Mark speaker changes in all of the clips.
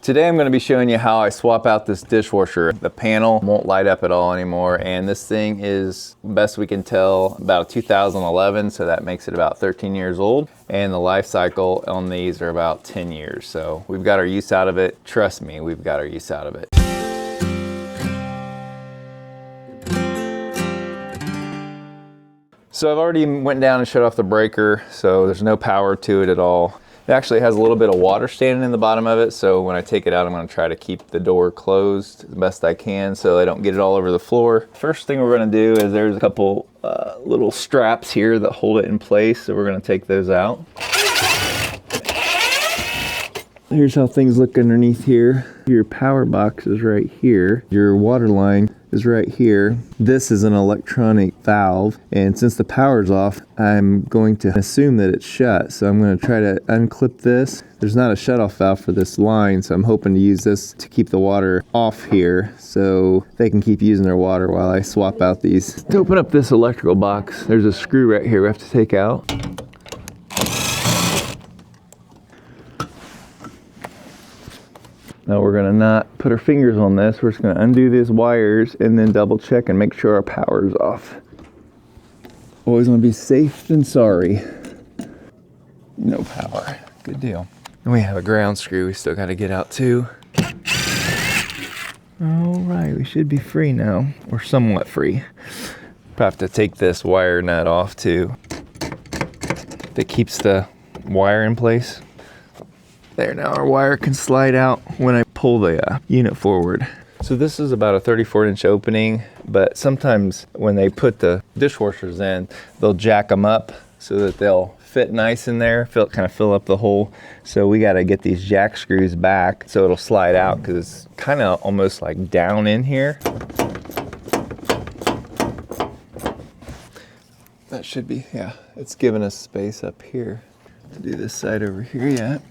Speaker 1: Today I'm going to be showing you how I swap out this dishwasher. The panel won't light up at all anymore, and this thing is, best we can tell, about 2011, so that makes it about 13 years old. And the life cycle on these are about 10 years. So we've got our use out of it. Trust me, we've got our use out of it. So I've already went down and shut off the breaker, so there's no power to it at all. It actually has a little bit of water standing in the bottom of it, so when I take it out, I'm going to try to keep the door closed the best I can so I don't get it all over the floor. First thing we're going to do is there's a couple little straps here that hold it in place, so we're going to take those out. Here's how things look underneath here. Your power box is right here. Your water line is right here. This is an electronic valve, and since the power's off, I'm going to assume that it's shut. So I'm going to try to unclip this. There's not a shutoff valve for this line, so I'm hoping to use this to keep the water off here so they can keep using their water while I swap out these. To open up this electrical box, there's a screw right here we have to take out. Now we're gonna not put our fingers on this. We're just gonna undo these wires and then double check and make sure our power is off. Always wanna be safe than sorry. No power, good deal. And we have a ground screw we still gotta get out too. All right, we should be free now, or somewhat free. Probably have to take this wire nut off too. That keeps the wire in place. There, now our wire can slide out when I pull the unit forward. So this is about a 34-inch opening, but sometimes when they put the dishwashers in, they'll jack them up so that they'll fit nice in there, kind of fill up the hole. So we got to get these jack screws back so it'll slide out because it's kind of almost like down in here. That should be, yeah, it's giving us space up here to do this side over here yet.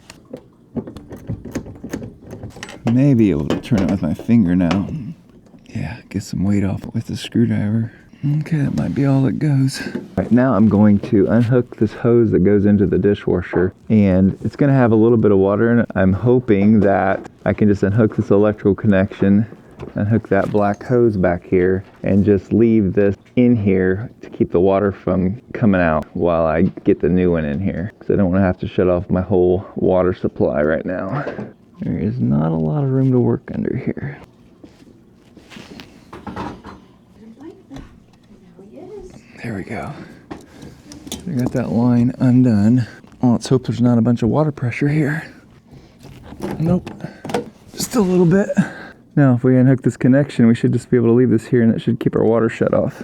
Speaker 1: May be able to turn it with my finger now. Yeah, get some weight off it with the screwdriver. Okay, that might be all that goes. Right now I'm going to unhook this hose that goes into the dishwasher, and it's gonna have a little bit of water in it. I'm hoping that I can just unhook this electrical connection, unhook that black hose back here, and just leave this in here to keep the water from coming out while I get the new one in here, because I don't want to have to shut off my whole water supply right now. There is not a lot of room to work under here. There we go. I got that line undone. Oh, let's hope there's not a bunch of water pressure here. Nope, just a little bit. Now, if we unhook this connection, we should just be able to leave this here and it should keep our water shut off.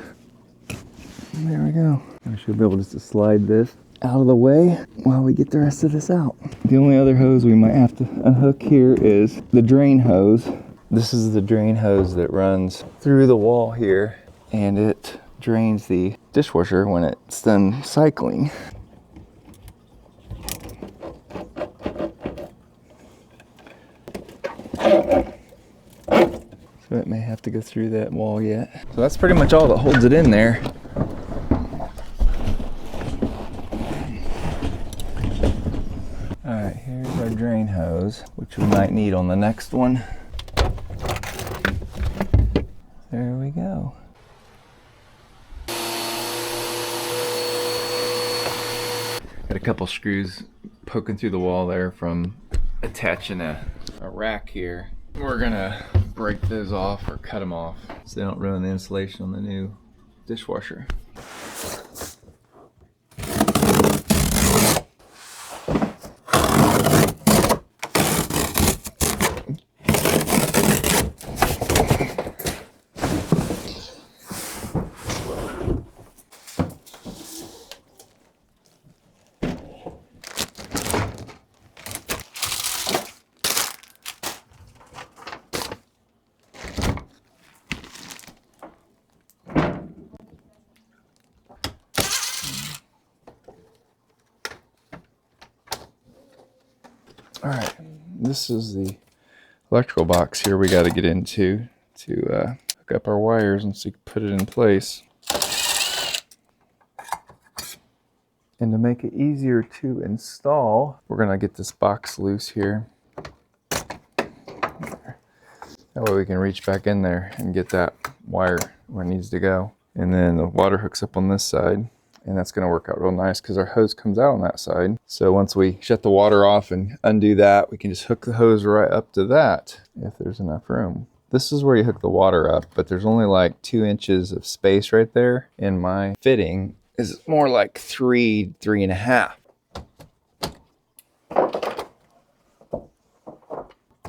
Speaker 1: There we go. I should be able just to slide this out of the way while we get the rest of this out. The only other hose we might have to unhook here is the drain hose. This is the drain hose that runs through the wall here, and it drains the dishwasher when it's done cycling. So it may have to go through that wall yet. So that's pretty much all that holds it in there. Alright, here's our drain hose, which we might need on the next one. There we go. Got a couple screws poking through the wall there from attaching a rack here. We're gonna break those off or cut them off so they don't ruin the insulation on the new dishwasher. All right, this is the electrical box here we got to get into to hook up our wires and so you can put it in place. And to make it easier to install, we're gonna get this box loose here. That way we can reach back in there and get that wire where it needs to go. And then the water hooks up on this side, and that's gonna work out real nice because our hose comes out on that side. So once we shut the water off and undo that, we can just hook the hose right up to that if there's enough room. This is where you hook the water up, but there's only like 2 inches of space right there. In my fitting is more like 3.5.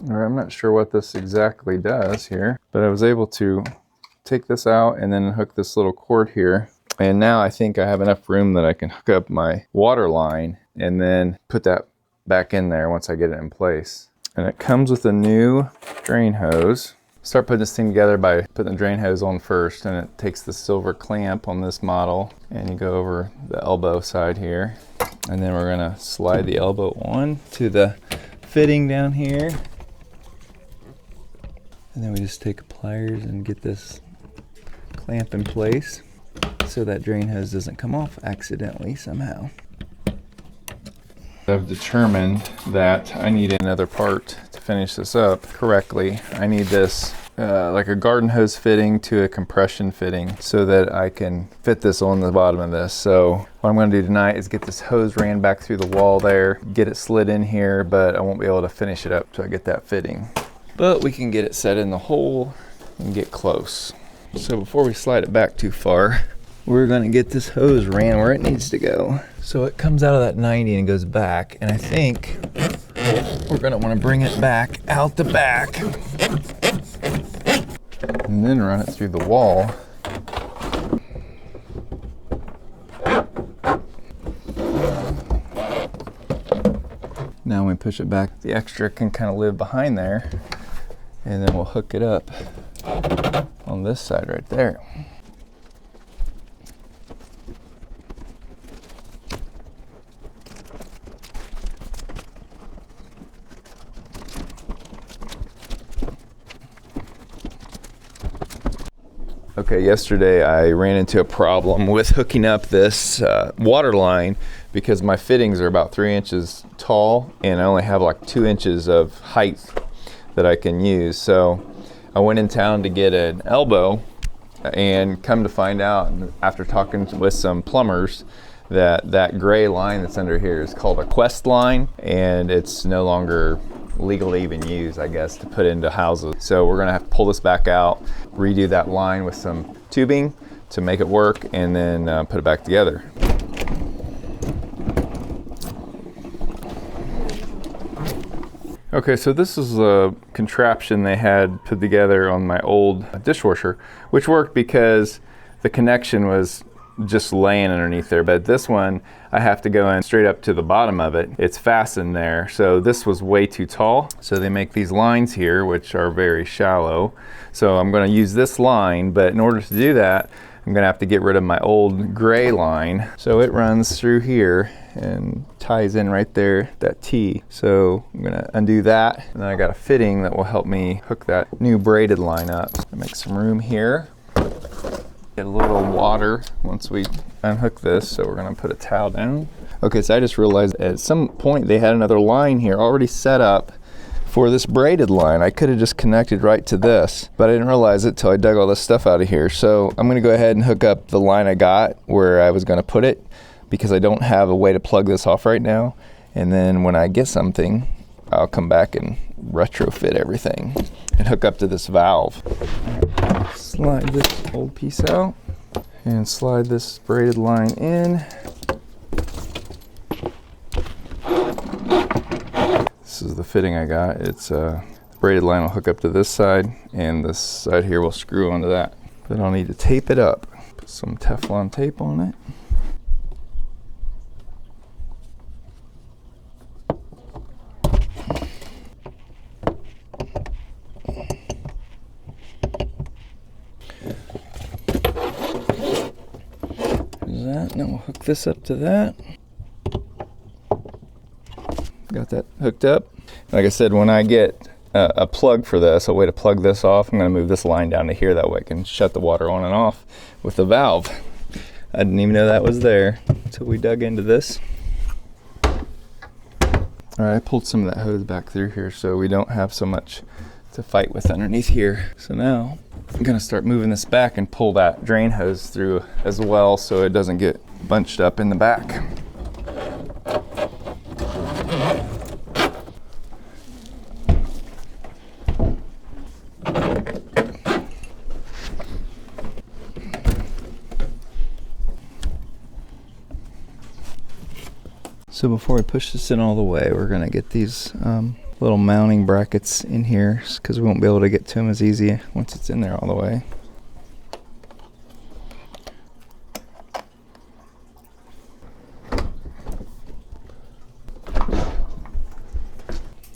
Speaker 1: All right, I'm not sure what this exactly does here, but I was able to take this out and then hook this little cord here. And now I think I have enough room that I can hook up my water line and then put that back in there once I get it in place. And it comes with a new drain hose. Start putting this thing together by putting the drain hose on first, and it takes the silver clamp on this model and you go over the elbow side here. And then we're gonna slide the elbow on to the fitting down here. And then we just take pliers and get this clamp in place so that drain hose doesn't come off accidentally somehow. I've determined that I need another part to finish this up correctly. I need this like a garden hose fitting to a compression fitting so that I can fit this on the bottom of this. So what I'm going to do tonight is get this hose ran back through the wall there, get it slid in here, but I won't be able to finish it up till I get that fitting. But we can get it set in the hole and get close. So before we slide it back too far, we're gonna get this hose ran where it needs to go. So it comes out of that 90 and goes back, and I think we're gonna wanna bring it back out the back and then run it through the wall. Now when we push it back, the extra can kind of live behind there, and then we'll hook it up on this side right there. Okay, yesterday I ran into a problem with hooking up this water line because my fittings are about 3 inches tall and I only have like 2 inches of height that I can use. So I went in town to get an elbow, and come to find out after talking with some plumbers that gray line that's under here is called a Quest line, and it's no longer legal to even use, I guess, to put into houses. So we're gonna have to pull this back out, redo that line with some tubing to make it work, and then put it back together. Okay, so this is a contraption they had put together on my old dishwasher, which worked because the connection was just laying underneath there. But this one, I have to go in straight up to the bottom of it. It's fastened there, so this was way too tall. So they make these lines here, which are very shallow. So I'm gonna use this line, but in order to do that, I'm gonna have to get rid of my old gray line. So it runs through here and ties in right there, that T. So I'm gonna undo that, and then I got a fitting that will help me hook that new braided line up. Make some room here. Get a little water once we unhook this, so we're gonna put a towel down. Okay, so I just realized at some point they had another line here already set up for this braided line. I could have just connected right to this, but I didn't realize it till I dug all this stuff out of here. So I'm gonna go ahead and hook up the line I got where I was gonna put it, because I don't have a way to plug this off right now. And then when I get something, I'll come back and retrofit everything and hook up to this valve. Slide this old piece out and slide this braided line in. This is the fitting I got. It's the braided line will hook up to this side, and this side here will screw onto that. Then I'll need to tape it up. Put some Teflon tape on it. That. Now we'll hook this up to that. Got that hooked up. Like I said, when I get a plug for this, a way to plug this off, I'm going to move this line down to here. That way I can shut the water on and off with the valve. I didn't even know that was there until we dug into this. All right, I pulled some of that hose back through here so we don't have so much to fight with underneath here. So now I'm gonna start moving this back and pull that drain hose through as well so it doesn't get bunched up in the back. So before we push this in all the way, we're gonna get these little mounting brackets in here because we won't be able to get to them as easy once it's in there all the way.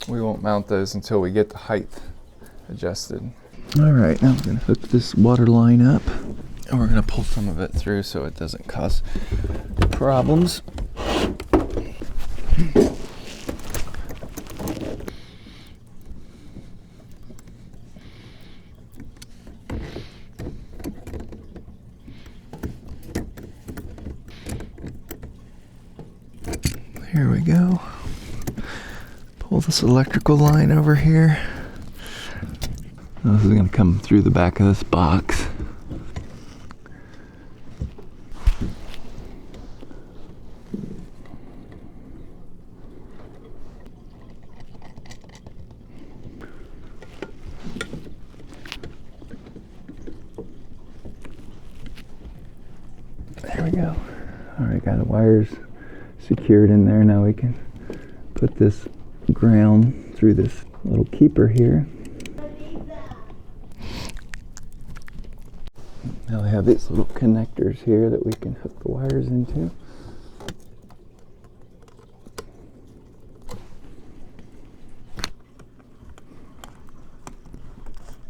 Speaker 1: We won't mount those until we get the height adjusted. All right, now I'm gonna hook this water line up and we're gonna pull some of it through so it doesn't cause problems. Here we go. Pull this electrical line over here. This is going to come through the back of this box. There we go. All right, got the wires secured in there. Now we can put this ground through this little keeper here. Now we have these little connectors here that we can hook the wires into.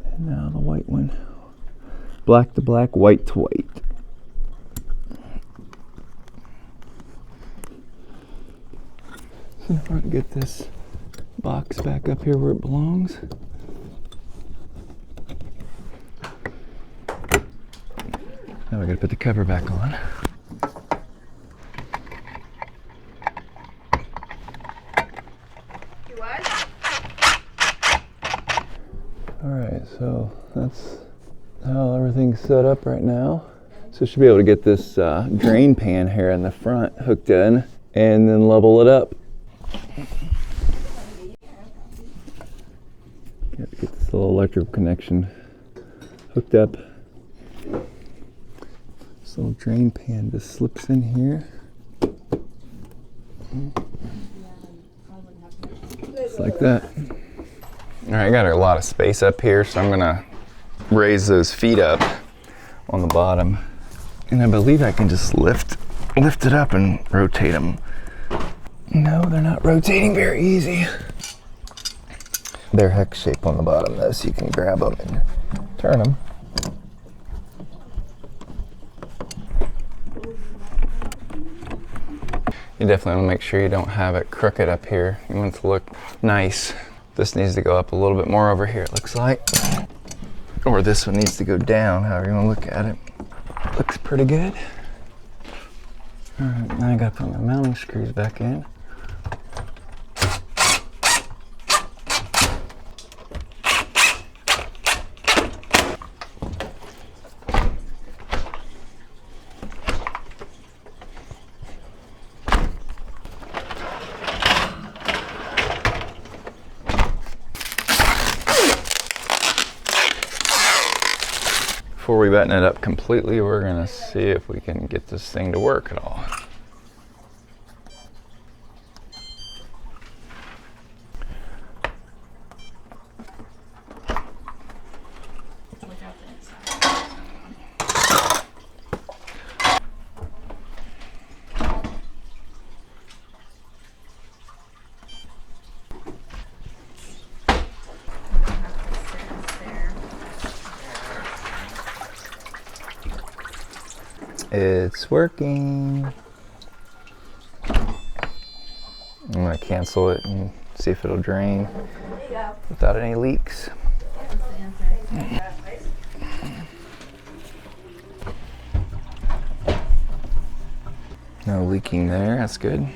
Speaker 1: And now the white one. Black to black, white to white. So if I can get this box back up here where it belongs. Now we gotta put the cover back on. Alright, so that's how everything's set up right now. So should be able to get this drain pan here in the front hooked in and then level it up. Got to get this little electrical connection hooked up. This little drain pan just slips in here. Just like that. All right, I got a lot of space up here, so I'm gonna raise those feet up on the bottom. And I believe I can just lift it up and rotate them. No, they're not rotating very easy. They're hex shape on the bottom though, so you can grab them and turn them. You definitely want to make sure you don't have it crooked up here. You want it to look nice. This needs to go up a little bit more over here, it looks like. Or this one needs to go down, however you want to look at it. Looks pretty good. All right, now I got to put my mounting screws back in. Before we button it up completely, we're gonna see if we can get this thing to work at all. It's working. I'm gonna cancel it and see if it'll drain without any leaks. No leaking there, that's good.